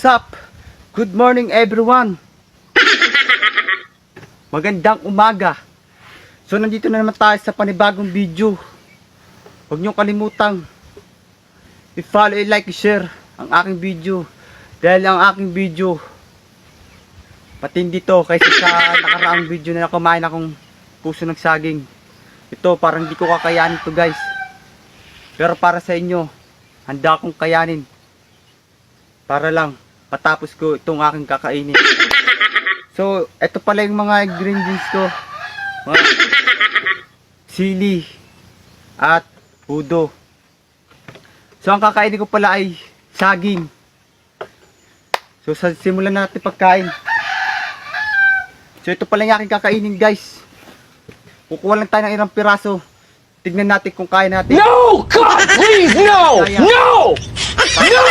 What's up? Good morning everyone. Magandang umaga. So nandito na naman tayo sa panibagong video. Huwag niyong kalimutang i-follow, i-like, i-share ang aking video. Dahil ang aking video patindi to kaysa sa nakaraang video na kumain akong puso ng saging. Ito parang hindi ko kakayanin to guys. Pero para sa inyo, handa akong kayanin. Para lang matapos ko itong aking kakainin. So, ito pala yung mga ingredients ko. Mga sili at pudo. So, ang kakainin ko pala ay saging. So, simulan natin pagkain. So, ito pala yung aking kakainin guys. Kukuha lang tayo ng ilang piraso. Tignan natin kung kaya natin. No! God, please, no! Kaya. No! No!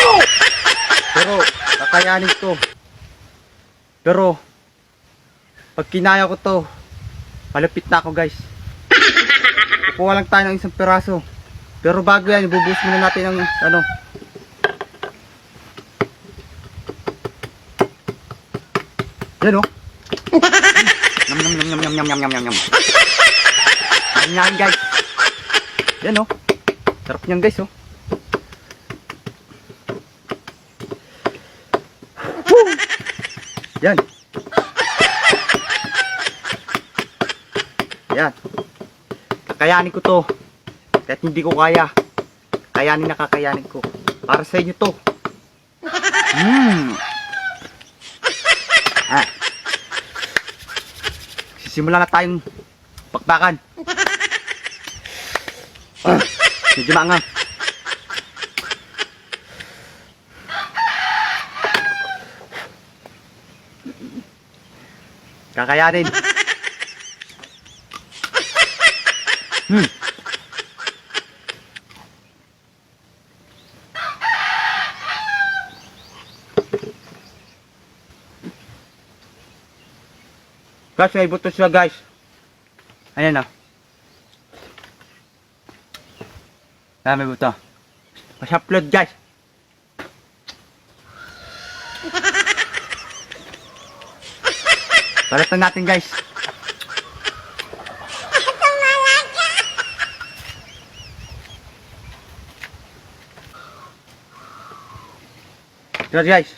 Pero, kakayanin ko. Pero, pag kinaya ko to, malapit na ako guys. Kukuha lang tayo ng isang piraso. Pero bago yan, ibubuhos muna natin ng ano. Yan o. Yum yum yum yum yum yum yum yum yum. Yan guys. Yan o. Sarap niyan guys o. Yan. Yan. Kakayanin ko to. Kahit hindi ko kaya. Kayanin na kakayanin ko. Para sa inyo to. Sisimula na tayong pakpakan. Medyo maangang. Kakayanin. Guys, may buto siya guys. Ayan na. Ayan, may buto. Mas-upload guys. Balatan natin guys. Ito guys.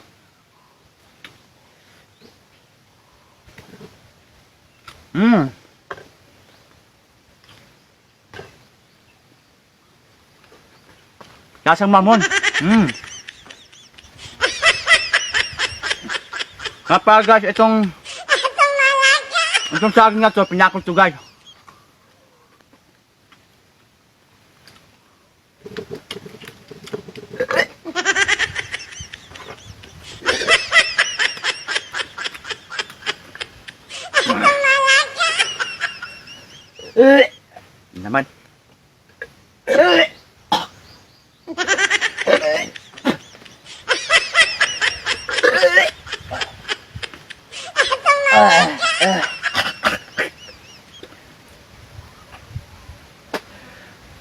Lasang mamon. Kapag guys, itong saging na to, pinakot to guys. Naman.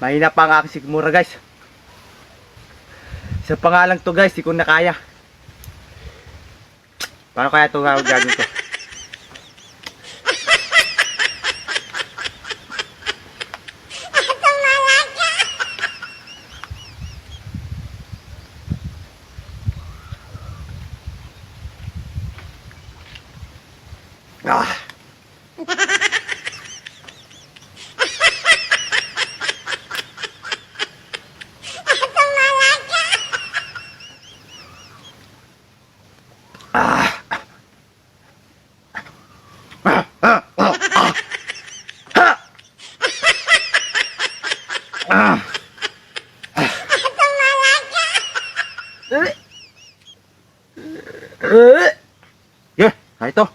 Mahina pa ang aking sigmura guys. Sa pangalang to guys, di ko na kaya. Paano kaya ito gagawin ko? Yeah, ito.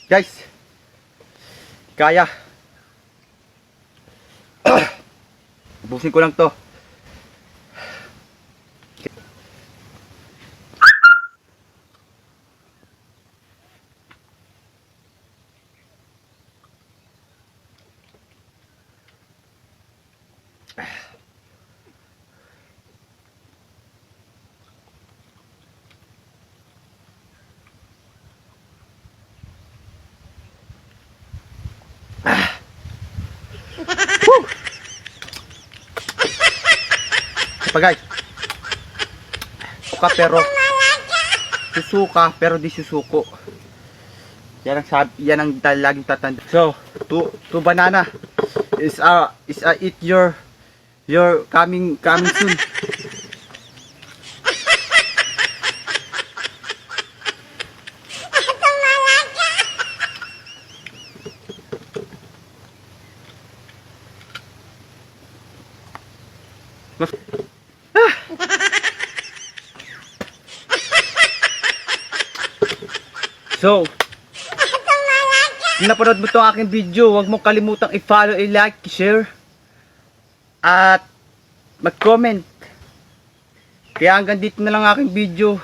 Guys, kaya. Ubusin ko lang to. Guys, susuka pero di susuko. Yan ang sabi, yan ang laging tatanda. So, to banana is eat your coming soon. So, kung napanood mo itong aking video, huwag mo kalimutang i-follow, i-like, i-share, at mag-comment. Kaya hanggang dito na lang aking video.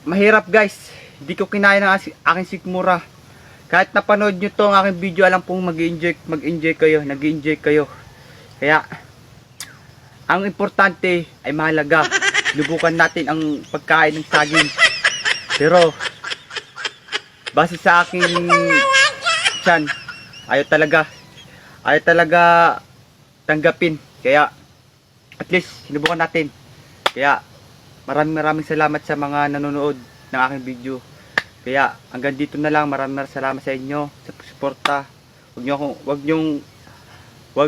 Mahirap guys, hindi ko kinaya ng aking sikmura. Kahit napanood nyo itong aking video, alam pong mag-enjoy kayo. Kaya, ang importante ay mahalaga. Lubukan natin ang pagkain ng saging. Pero, base sa aking tiyan, ayaw talaga tanggapin. Kaya, at least, sinubukan natin. Kaya, maraming salamat sa mga nanonood ng aking video. Kaya, hanggang dito na lang. Maraming salamat sa inyo, sa suporta. Huwag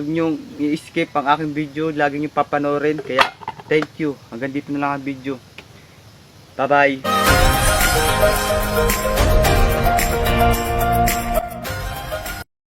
nyong i-skip ang aking video. Lagi nyo papanoorin. Kaya, thank you. Hanggang dito na lang ang video. Bye-bye.